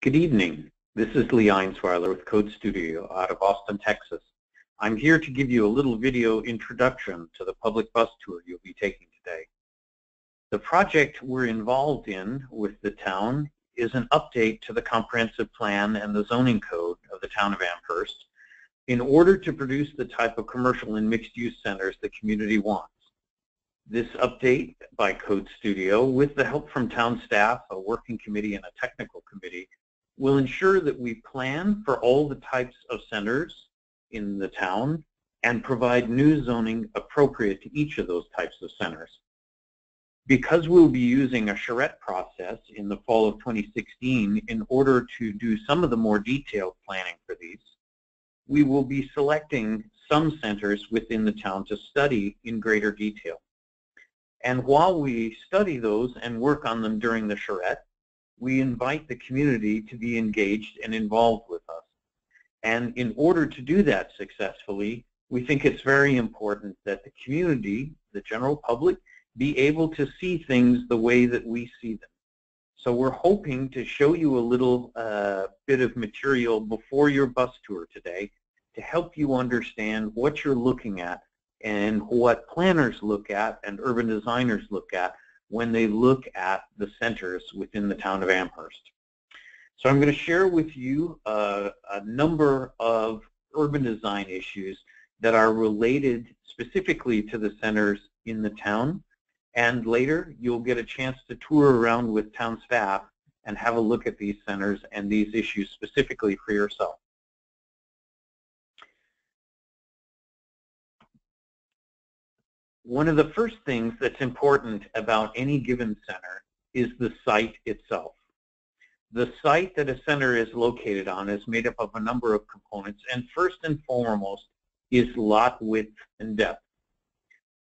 Good evening. This is Lee Einsweiler with Code Studio out of Austin, Texas. I'm here to give you a little video introduction to the public bus tour you'll be taking today. The project we're involved in with the town is an update to the comprehensive plan and the zoning code of the town of Amherst in order to produce the type of commercial and mixed-use centers the community wants. This update by Code Studio, with the help from town staff, a working committee, and a technical committee, will ensure that we plan for all the types of centers in the town and provide new zoning appropriate to each of those types of centers. Because we'll be using a charrette process in the fall of 2016 in order to do some of the more detailed planning for these, we will be selecting some centers within the town to study in greater detail. And while we study those and work on them during the charrette, we invite the community to be engaged and involved with us. And in order to do that successfully, we think it's very important that the community, the general public, be able to see things the way that we see them. So we're hoping to show you a little bit of material before your bus tour today to help you understand what you're looking at and what planners look at and urban designers look at when they look at the centers within the town of Amherst. So I'm going to share with you a number of urban design issues that are related specifically to the centers in the town, and later you'll get a chance to tour around with town staff and have a look at these centers and these issues specifically for yourself. One of the first things that's important about any given center is the site itself. The site that a center is located on is made up of a number of components, and first and foremost is lot width and depth.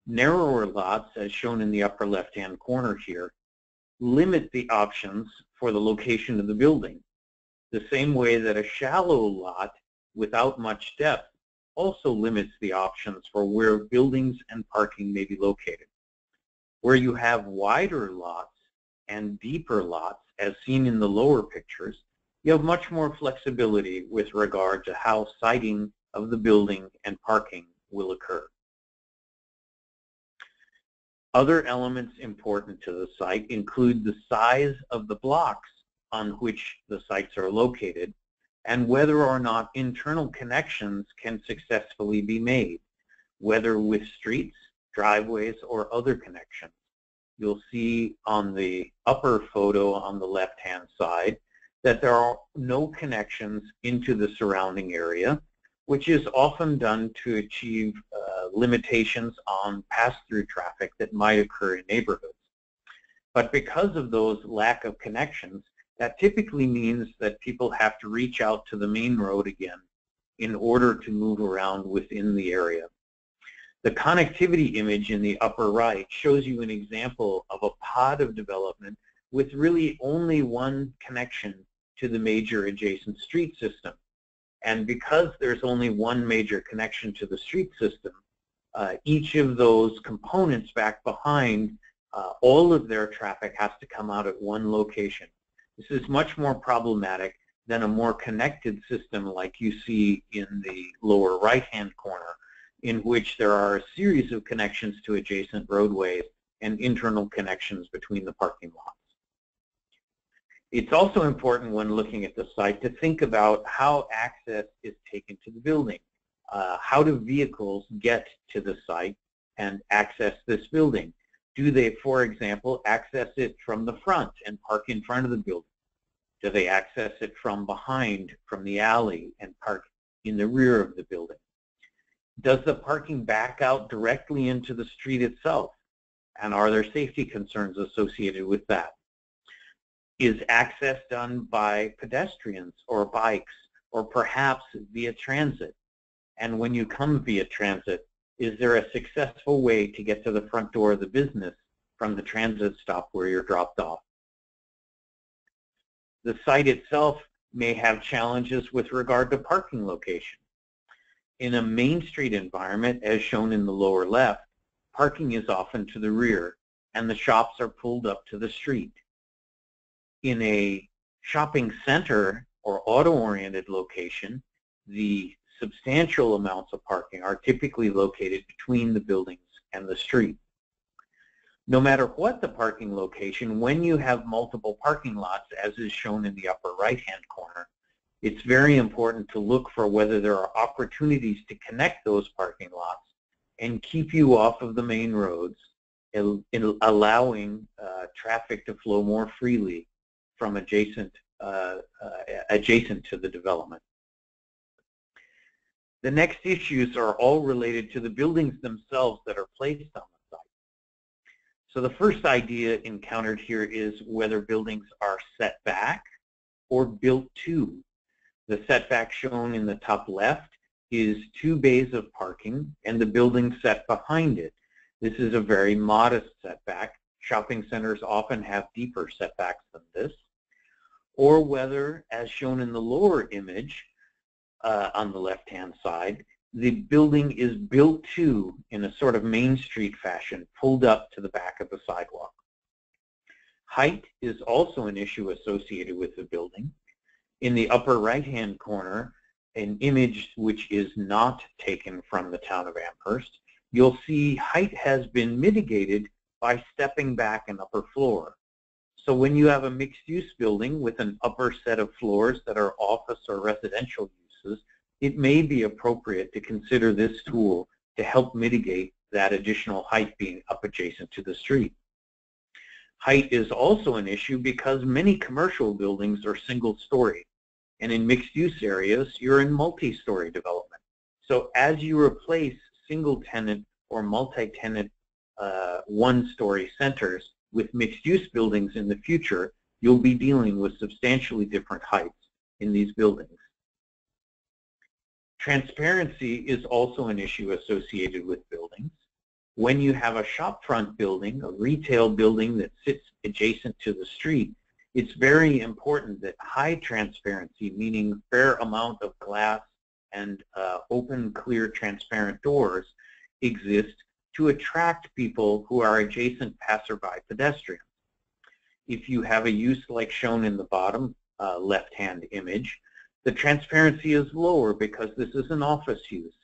Narrower lots, as shown in the upper left-hand corner here, limit the options for the location of the building, the same way that a shallow lot without much depth also limits the options for where buildings and parking may be located. Where you have wider lots and deeper lots, as seen in the lower pictures, you have much more flexibility with regard to how siting of the building and parking will occur. Other elements important to the site include the size of the blocks on which the sites are located, and whether or not internal connections can successfully be made, whether with streets, driveways, or other connections. You'll see on the upper photo on the left-hand side that there are no connections into the surrounding area, which is often done to achieve limitations on pass-through traffic that might occur in neighborhoods. But because of those lack of connections, that typically means that people have to reach out to the main road again in order to move around within the area. The connectivity image in the upper right shows you an example of a pod of development with really only one connection to the major adjacent street system. And because there's only one major connection to the street system, each of those components back behind, all of their traffic has to come out at one location. This is much more problematic than a more connected system like you see in the lower right-hand corner, in which there are a series of connections to adjacent roadways and internal connections between the parking lots. It's also important when looking at the site to think about how access is taken to the building. How do vehicles get to the site and access this building? Do they, for example, access it from the front and park in front of the building? Do they access it from behind, from the alley, and park in the rear of the building? Does the parking back out directly into the street itself? And are there safety concerns associated with that? Is access done by pedestrians or bikes, or perhaps via transit? And when you come via transit, is there a successful way to get to the front door of the business from the transit stop where you're dropped off? The site itself may have challenges with regard to parking location. In a Main Street environment, as shown in the lower left, parking is often to the rear, and the shops are pulled up to the street. In a shopping center or auto-oriented location, the substantial amounts of parking are typically located between the buildings and the street. No matter what the parking location, when you have multiple parking lots, as is shown in the upper right-hand corner, it's very important to look for whether there are opportunities to connect those parking lots and keep you off of the main roads, allowing traffic to flow more freely from adjacent to the development. The next issues are all related to the buildings themselves that are placed on the site. So the first idea encountered here is whether buildings are set back or built to. The setback shown in the top left is 2 bays of parking and the building set behind it. This is a very modest setback. Shopping centers often have deeper setbacks than this. Or whether, as shown in the lower image on the left-hand side, the building is built to in a sort of Main Street fashion, pulled up to the back of the sidewalk. Height is also an issue associated with the building. In the upper right-hand corner, an image which is not taken from the town of Amherst, you'll see height has been mitigated by stepping back an upper floor. So when you have a mixed-use building with an upper set of floors that are office or residential uses, it may be appropriate to consider this tool to help mitigate that additional height being up adjacent to the street. Height is also an issue because many commercial buildings are single-story, and in mixed-use areas, you're in multi-story development. So as you replace single-tenant or multi-tenant one-story centers with mixed-use buildings in the future, you'll be dealing with substantially different heights in these buildings. Transparency is also an issue associated with buildings. When you have a shopfront building, a retail building that sits adjacent to the street, it's very important that high transparency, meaning fair amount of glass and open, clear, transparent doors exist to attract people who are adjacent passerby pedestrians. If you have a use like shown in the bottom left-hand image, the transparency is lower because this is an office use,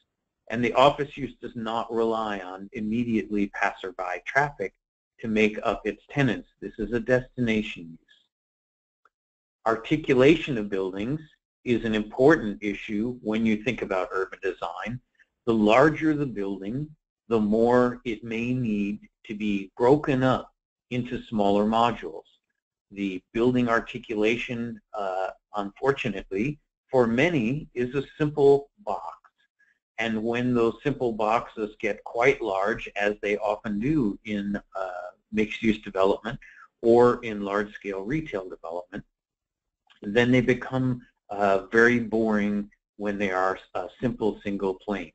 and the office use does not rely on immediately passerby traffic to make up its tenants. This is a destination use. Articulation of buildings is an important issue when you think about urban design. The larger the building, the more it may need to be broken up into smaller modules. The building articulation, unfortunately, for many is a simple box. And when those simple boxes get quite large, as they often do in mixed-use development or in large-scale retail development, then they become very boring when they are a simple single plane.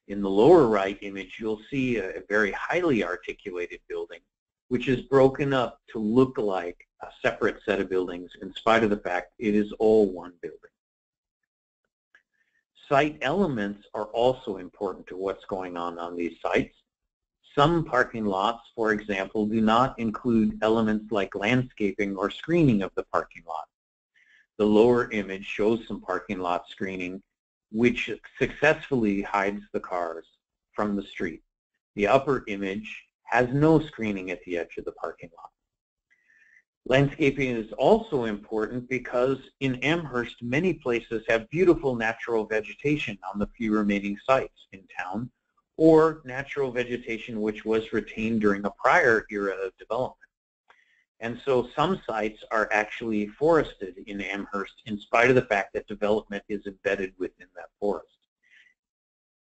In the lower right image, you'll see a very highly articulated building, which is broken up to look like a separate set of buildings in spite of the fact it is all one building. Site elements are also important to what's going on these sites. Some parking lots, for example, do not include elements like landscaping or screening of the parking lot. The lower image shows some parking lot screening which successfully hides the cars from the street. The upper image has no screening at the edge of the parking lot. Landscaping is also important because in Amherst, many places have beautiful natural vegetation on the few remaining sites in town, or natural vegetation which was retained during a prior era of development. And so some sites are actually forested in Amherst in spite of the fact that development is embedded within that forest.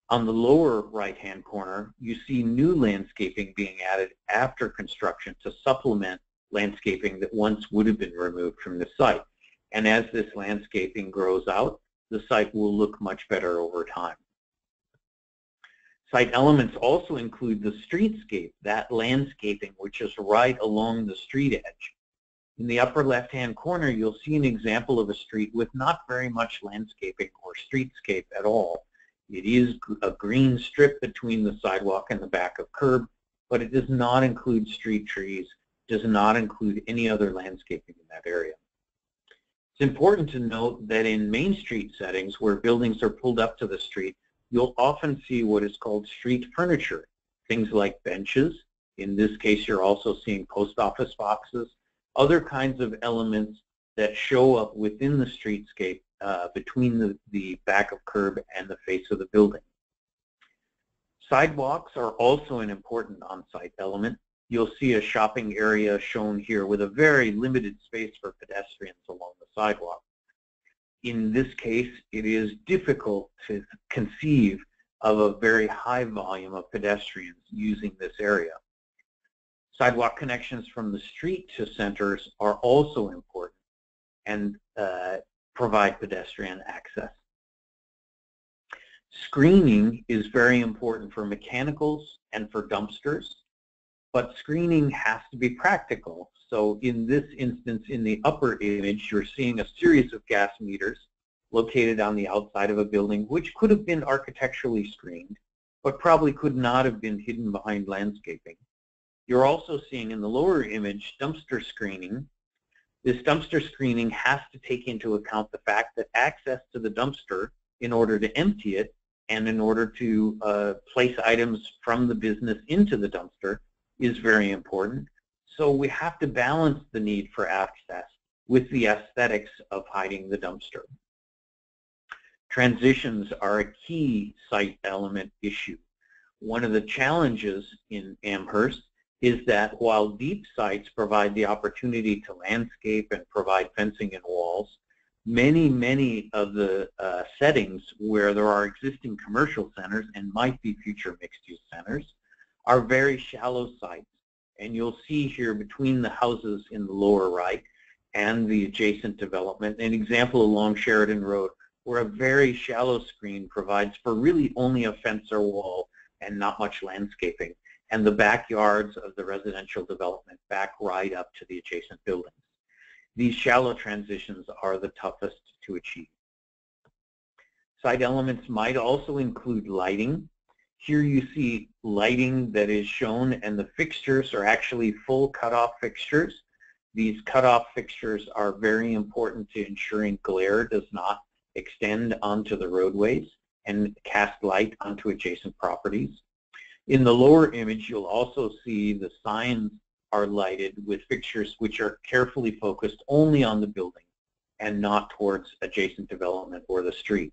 On the lower right-hand corner, you see new landscaping being added after construction to supplement landscaping that once would have been removed from the site. And as this landscaping grows out, the site will look much better over time. Site elements also include the streetscape, that landscaping which is right along the street edge. In the upper left-hand corner, you'll see an example of a street with not very much landscaping or streetscape at all. It is a green strip between the sidewalk and the back of curb, but it does not include street trees, does not include any other landscaping in that area. It's important to note that in Main Street settings where buildings are pulled up to the street, you'll often see what is called street furniture, things like benches. In this case, you're also seeing post office boxes, other kinds of elements that show up within the streetscape between the back of curb and the face of the building. Sidewalks are also an important on-site element. You'll see a shopping area shown here with a very limited space for pedestrians along the sidewalk. In this case, it is difficult to conceive of a very high volume of pedestrians using this area. Sidewalk connections from the street to centers are also important and provide pedestrian access. Screening is very important for mechanicals and for dumpsters, but screening has to be practical. So in this instance, in the upper image, you're seeing a series of gas meters located on the outside of a building, which could have been architecturally screened, but probably could not have been hidden behind landscaping. You're also seeing in the lower image dumpster screening. This dumpster screening has to take into account the fact that access to the dumpster in order to empty it and in order to place items from the business into the dumpster is very important. So we have to balance the need for access with the aesthetics of hiding the dumpster. Transitions are a key site element issue. One of the challenges in Amherst is that while deep sites provide the opportunity to landscape and provide fencing and walls, many of the settings where there are existing commercial centers and might be future mixed-use centers are very shallow sites. And you'll see here between the houses in the lower right and the adjacent development an example along Sheridan Road where a very shallow screen provides for really only a fence or wall and not much landscaping, and the backyards of the residential development back right up to the adjacent buildings. These shallow transitions are the toughest to achieve. Site elements might also include lighting. Here you see lighting that is shown, and the fixtures are actually full cutoff fixtures. These cutoff fixtures are very important to ensuring glare does not extend onto the roadways and cast light onto adjacent properties. In the lower image, you'll also see the signs are lighted with fixtures which are carefully focused only on the building and not towards adjacent development or the street.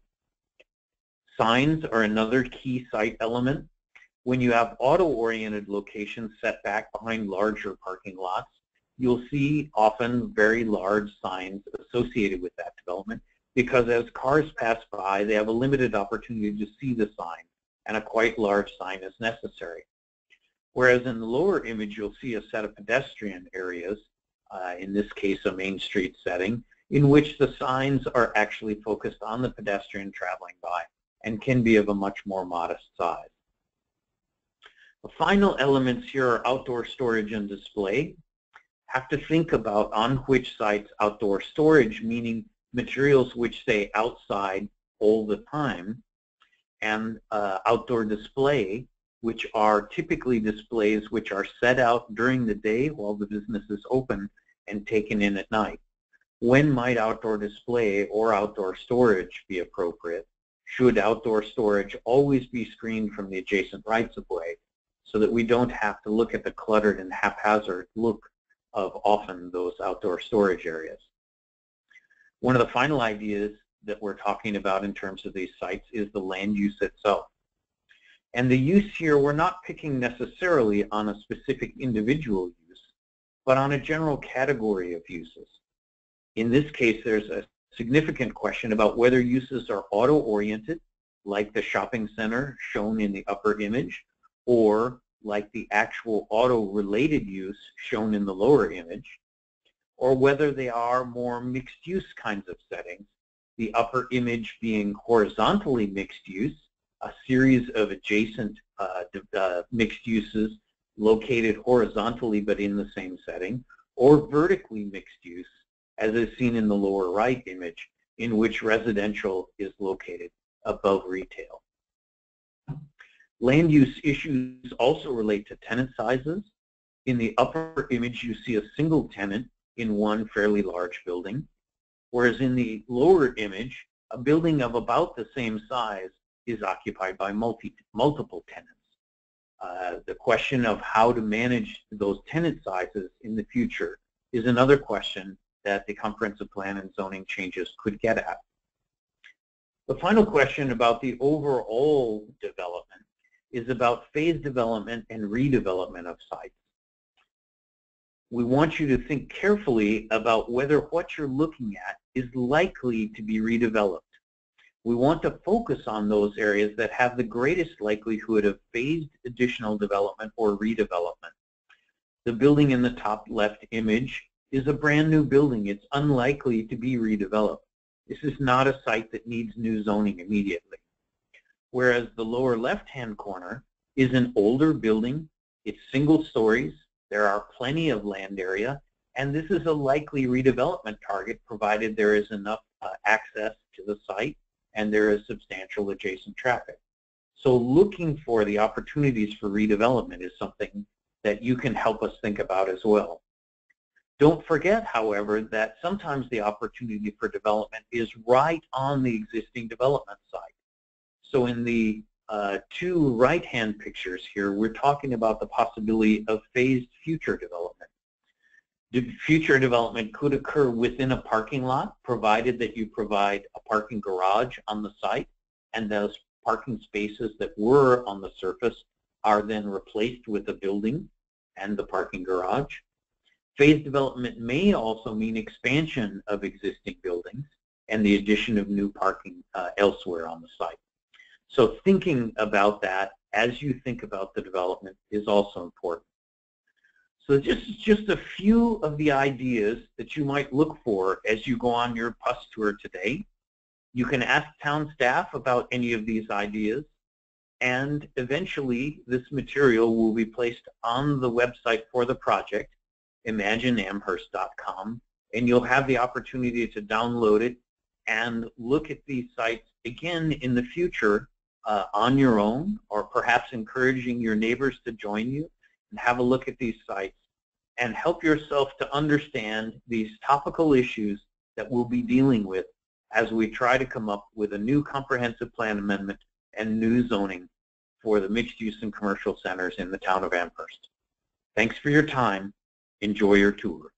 Signs are another key site element. When you have auto-oriented locations set back behind larger parking lots, you'll see often very large signs associated with that development because as cars pass by, they have a limited opportunity to see the sign, and a quite large sign is necessary. Whereas in the lower image, you'll see a set of pedestrian areas, in this case a Main Street setting, in which the signs are actually focused on the pedestrian traveling by and can be of a much more modest size. The final elements here are outdoor storage and display. Have to think about on which sites outdoor storage, meaning materials which stay outside all the time, and outdoor display, which are typically displays which are set out during the day while the business is open and taken in at night. When might outdoor display or outdoor storage be appropriate? Should outdoor storage always be screened from the adjacent rights-of-way so that we don't have to look at the cluttered and haphazard look of often those outdoor storage areas? One of the final ideas that we're talking about in terms of these sites is the land use itself. And the use here, we're not picking necessarily on a specific individual use, but on a general category of uses. In this case, there's a significant question about whether uses are auto-oriented, like the shopping center shown in the upper image, or like the actual auto-related use shown in the lower image, or whether they are more mixed-use kinds of settings, the upper image being horizontally mixed use, a series of adjacent mixed uses located horizontally but in the same setting, or vertically mixed use, as is seen in the lower right image, in which residential is located above retail. Land use issues also relate to tenant sizes. In the upper image, you see a single tenant in one fairly large building. whereas in the lower image, a building of about the same size is occupied by multiple tenants. The question of how to manage those tenant sizes in the future is another question that the comprehensive plan and zoning changes could get at. The final question about the overall development is about phase development and redevelopment of sites. We want you to think carefully about whether what you're looking at is likely to be redeveloped. We want to focus on those areas that have the greatest likelihood of phased additional development or redevelopment. The building in the top left image is a brand new building. It's unlikely to be redeveloped. This is not a site that needs new zoning immediately. Whereas the lower left-hand corner is an older building. It's single stories. There are plenty of land area, and this is a likely redevelopment target provided there is enough access to the site and there is substantial adjacent traffic. So looking for the opportunities for redevelopment is something that you can help us think about as well. Don't forget, however, that sometimes the opportunity for development is right on the existing development site. So in the two right-hand pictures here, we're talking about the possibility of phased future development. Future development could occur within a parking lot, provided that you provide a parking garage on the site, and those parking spaces that were on the surface are then replaced with a building and the parking garage. Phased development may also mean expansion of existing buildings and the addition of new parking elsewhere on the site. So thinking about that as you think about the development is also important. So just a few of the ideas that you might look for as you go on your bus tour today. You can ask town staff about any of these ideas, and eventually this material will be placed on the website for the project, imagineamherst.com, and you'll have the opportunity to download it and look at these sites again in the future on your own, or perhaps encouraging your neighbors to join you and have a look at these sites and help yourself to understand these topical issues that we'll be dealing with as we try to come up with a new comprehensive plan amendment and new zoning for the mixed use and commercial centers in the town of Amherst. Thanks for your time. Enjoy your tour.